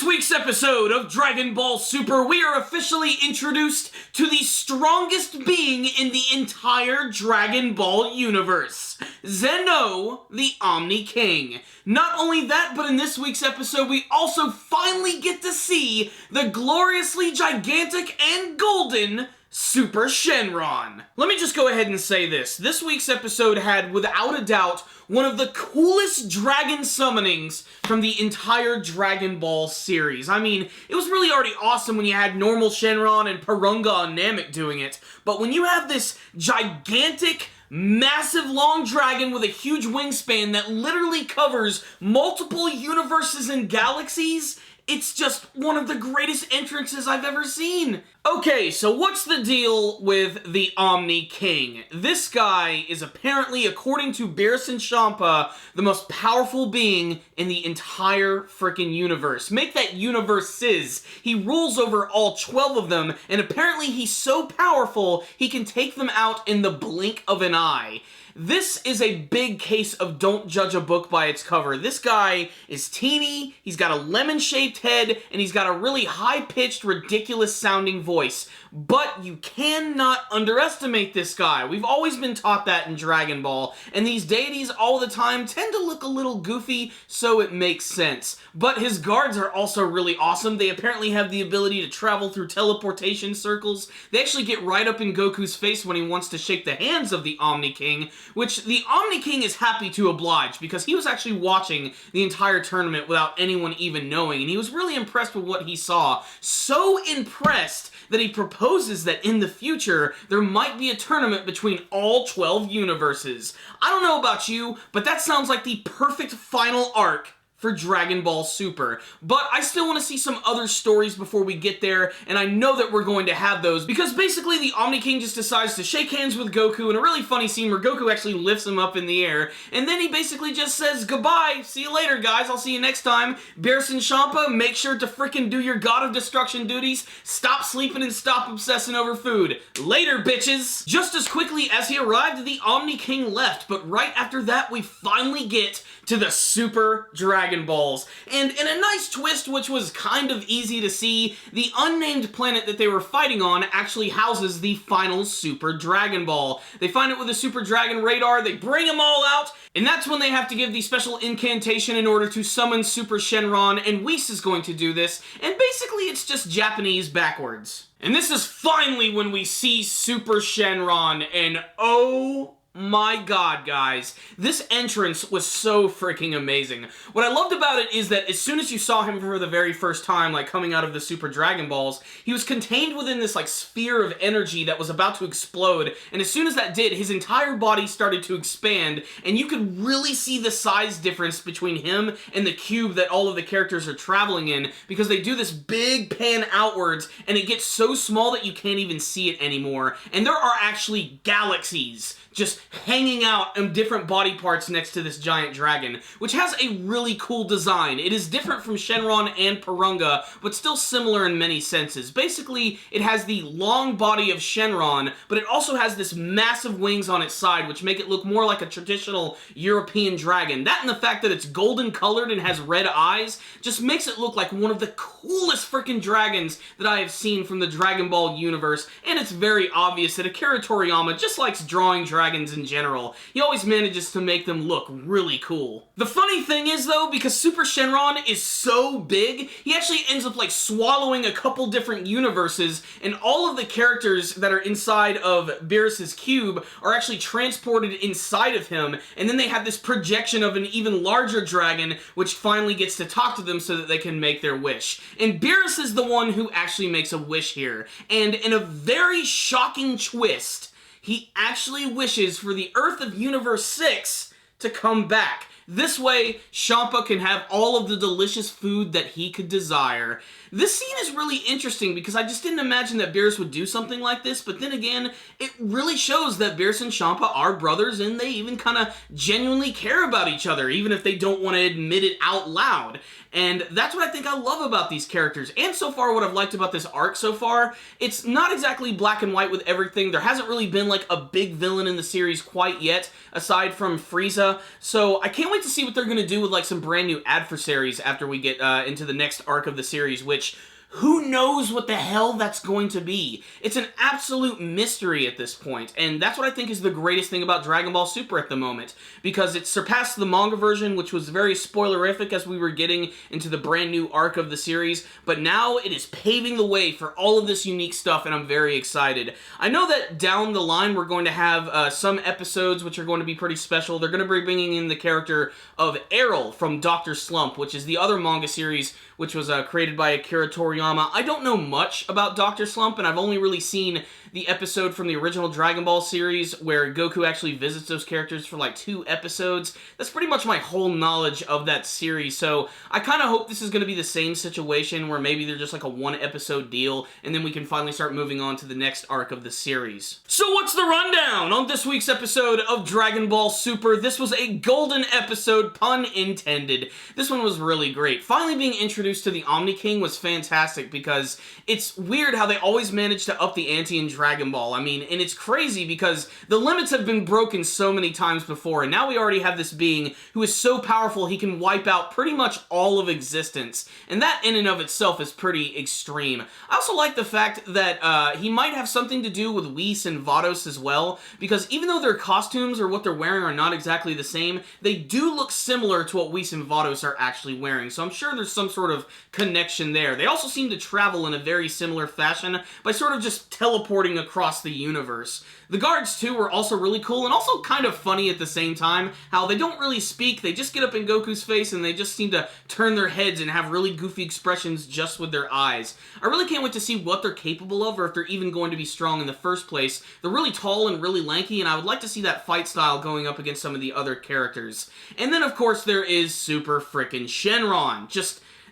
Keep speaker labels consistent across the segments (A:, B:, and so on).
A: this week's episode of Dragon Ball Super, we are officially introduced to the strongest being in the entire Dragon Ball universe, Zeno, the Omni-King. Not only that, but in this week's episode, we also finally get to see the gloriously gigantic and golden Super Shenron. Let me just go ahead and say this. This week's episode had, without a doubt, one of the coolest dragon summonings from the entire Dragon Ball series. I mean, it was really already awesome when you had normal Shenron and Porunga and Namek doing it, but when you have this gigantic, massive long dragon with a huge wingspan that literally covers multiple universes and galaxies, it's just one of the greatest entrances I've ever seen. Okay, so what's the deal with the Omni-King? This guy is apparently, according to Beerus and Champa, the most powerful being in the entire frickin' universe. Make that universes. He rules over all 12 of them, and apparently he's so powerful, he can take them out in the blink of an eye. This is a big case of don't judge a book by its cover. This guy is teeny, he's got a lemon-shaped head, and he's got a really high-pitched, ridiculous-sounding voice. But you cannot underestimate this guy. We've always been taught that in Dragon Ball, and these deities all the time tend to look a little goofy, so it makes sense. But his guards are also really awesome. They apparently have the ability to travel through teleportation circles. They actually get right up in Goku's face when he wants to shake the hands of the Omni-King, which the Omni-King is happy to oblige, because he was actually watching the entire tournament without anyone even knowing, and he was really impressed with what he saw. So impressed that he proposes that in the future, there might be a tournament between all 12 universes. I don't know about you, but that sounds like the perfect final arc for Dragon Ball Super. But I still want to see some other stories before we get there, and I know that we're going to have those, because basically the Omni-King just decides to shake hands with Goku in a really funny scene where Goku actually lifts him up in the air, and then he basically just says, "Goodbye, see you later, guys, I'll see you next time. Beerus and Champa, make sure to frickin' do your God of Destruction duties, stop sleeping and stop obsessing over food. Later, bitches!" Just as quickly as he arrived, the Omni-King left, but right after that, we finally get to the Super Dragon Balls. And in a nice twist, which was kind of easy to see, the unnamed planet that they were fighting on actually houses the final Super Dragon Ball. They find it with a Super Dragon radar, they bring them all out, and that's when they have to give the special incantation in order to summon Super Shenron, and Whis is going to do this, and basically it's just Japanese backwards. And this is finally when we see Super Shenron, and oh my god, guys. This entrance was so freaking amazing. What I loved about it is that as soon as you saw him for the very first time, like coming out of the Super Dragon Balls, he was contained within this like sphere of energy that was about to explode, and as soon as that did, his entire body started to expand, and you could really see the size difference between him and the cube that all of the characters are traveling in, because they do this big pan outwards, and it gets so small that you can't even see it anymore. And there are actually galaxies just hanging out in different body parts next to this giant dragon, which has a really cool design. It is different from Shenron and Porunga, but still similar in many senses. Basically, it has the long body of Shenron, but it also has this massive wings on its side, which make it look more like a traditional European dragon. That and the fact that it's golden colored and has red eyes just makes it look like one of the coolest freaking dragons that I have seen from the Dragon Ball universe, and it's very obvious that Akira Toriyama just likes drawing dragons in general. He always manages to make them look really cool. The funny thing is, though, because Super Shenron is so big, he actually ends up like swallowing a couple different universes, and all of the characters that are inside of Beerus's cube are actually transported inside of him, and then they have this projection of an even larger dragon, which finally gets to talk to them so that they can make their wish. And Beerus is the one who actually makes a wish here, and in a very shocking twist, he actually wishes for the Earth of Universe 6 to come back. This way, Champa can have all of the delicious food that he could desire. This scene is really interesting because I just didn't imagine that Beerus would do something like this, but then again, it really shows that Beerus and Champa are brothers, and they even kind of genuinely care about each other, even if they don't want to admit it out loud. And that's what I think I love about these characters. And so far, what I've liked about this arc so far, it's not exactly black and white with everything. There hasn't really been like a big villain in the series quite yet, aside from Frieza. So I can't wait wait to see what they're going to do with like some brand new adversaries after we get into the next arc of the series, which who knows what the hell that's going to be? It's an absolute mystery at this point, and that's what I think is the greatest thing about Dragon Ball Super at the moment, because it surpassed the manga version, which was very spoilerific as we were getting into the brand new arc of the series, but now it is paving the way for all of this unique stuff, and I'm very excited. I know that down the line we're going to have some episodes which are going to be pretty special. They're going to be bringing in the character of Errol from Dr. Slump, which is the other manga series which was created by Akira Toriyama. I don't know much about Dr. Slump, and I've only really seen the episode from the original Dragon Ball series where Goku actually visits those characters for like 2 episodes. That's pretty much my whole knowledge of that series, so I kind of hope this is going to be the same situation where maybe they're just like a 1-episode deal, and then we can finally start moving on to the next arc of the series. So what's the rundown on this week's episode of Dragon Ball Super? This was a golden episode, pun intended. This one was really great. Finally being introduced to the Omni-King was fantastic because it's weird how they always manage to up the ante in Dragon Ball. I mean, and it's crazy because the limits have been broken so many times before, and now we already have this being who is so powerful he can wipe out pretty much all of existence, and that in and of itself is pretty extreme. I also like the fact that he might have something to do with Whis and Vados as well, because even though their costumes or what they're wearing are not exactly the same, they do look similar to what Whis and Vados are actually wearing, so I'm sure there's some sort of connection there. They also seem to travel in a very similar fashion by sort of just teleporting across the universe. The guards, too, were also really cool and also kind of funny at the same time, how they don't really speak, they just get up in Goku's face and they just seem to turn their heads and have really goofy expressions just with their eyes. I really can't wait to see what they're capable of or if they're even going to be strong in the first place. They're really tall and really lanky, and I would like to see that fight style going up against some of the other characters. And then, of course, there is Super Frickin' Shenron.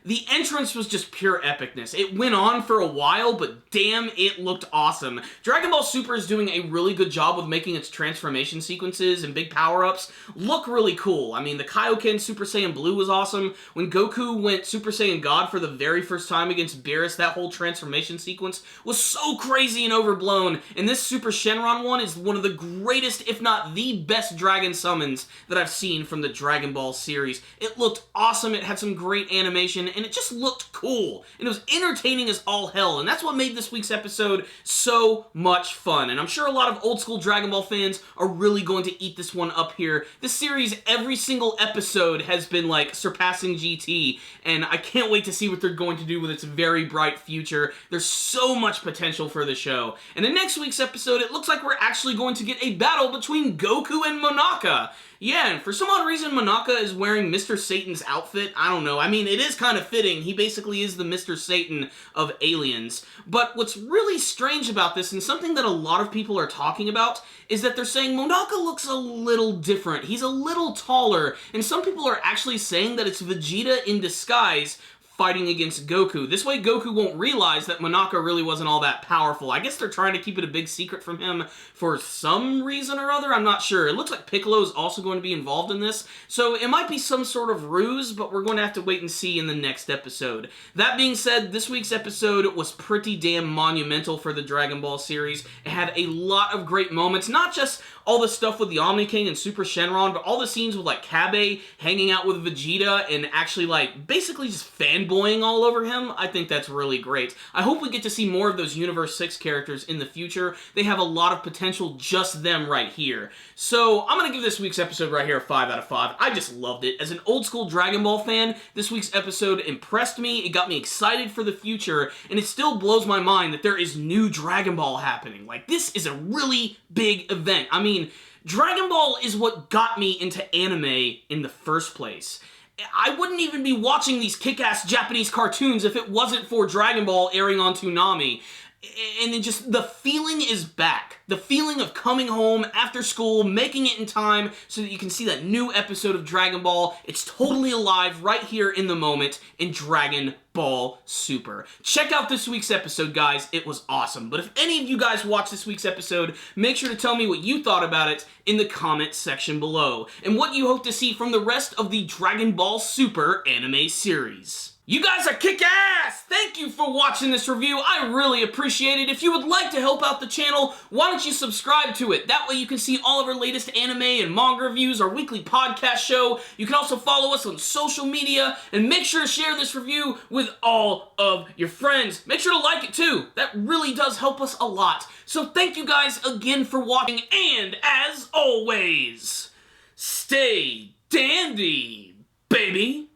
A: The entrance was just pure epicness. It went on for a while, but damn, it looked awesome. Dragon Ball Super is doing a really good job with making its transformation sequences and big power-ups look really cool. I mean, the Kaioken Super Saiyan Blue was awesome. When Goku went Super Saiyan God for the very first time against Beerus, that whole transformation sequence was so crazy and overblown. And this Super Shenron one is one of the greatest, if not the best dragon summons that I've seen from the Dragon Ball series. It looked awesome, it had some great animation, and it just looked cool, and it was entertaining as all hell, and that's what made this week's episode so much fun, and I'm sure a lot of old school Dragon Ball fans are really going to eat this one up here. This series, every single episode has been like surpassing GT, and I can't wait to see what they're going to do with its very bright future. There's so much potential for the show, and in next week's episode, it looks like we're actually going to get a battle between Goku and Monaka. Yeah, and for some odd reason, Monaka is wearing Mr. Satan's outfit. I don't know. I mean, it is kind of fitting. He basically is the Mr. Satan of aliens. But what's really strange about this, and something that a lot of people are talking about, is that they're saying Monaka looks a little different. He's a little taller, and some people are actually saying that it's Vegeta in disguise fighting against Goku. This way Goku won't realize that Monaka really wasn't all that powerful. I guess they're trying to keep it a big secret from him for some reason or other. I'm not sure. It looks like Piccolo is also going to be involved in this, so it might be some sort of ruse, but we're going to have to wait and see in the next episode. That being said, this week's episode was pretty damn monumental for the Dragon Ball series. It had a lot of great moments, not just all the stuff with the Omni-King and Super Shenron, but all the scenes with like Kabe hanging out with Vegeta and actually like basically just fanboying all over him. I think that's really great. I hope we get to see more of those Universe 6 characters in the future. They have a lot of potential, just them right here. So I'm gonna give this week's episode right here a 5 out of 5. I just loved it. As an old school Dragon Ball fan, this week's episode impressed me, it got me excited for the future, and it still blows my mind that there is new Dragon Ball happening. Like, this is a really big event. I mean, Dragon Ball is what got me into anime in the first place. I wouldn't even be watching these kick-ass Japanese cartoons if it wasn't for Dragon Ball airing on Toonami. And then just the feeling is back. The feeling of coming home after school, making it in time so that you can see that new episode of Dragon Ball. It's totally alive right here in the moment in Dragon Ball Super. Check out this week's episode, guys. It was awesome. But if any of you guys watched this week's episode, make sure to tell me what you thought about it in the comment section below, and what you hope to see from the rest of the Dragon Ball Super anime series. You guys are kick-ass! Thank you for watching this review. I really appreciate it. If you would like to help out the channel, why don't you subscribe to it? That way you can see all of our latest anime and manga reviews, our weekly podcast show. You can also follow us on social media, and make sure to share this review with all of your friends. Make sure to like it too. That really does help us a lot. So thank you guys again for watching, and as always, stay dandy, baby!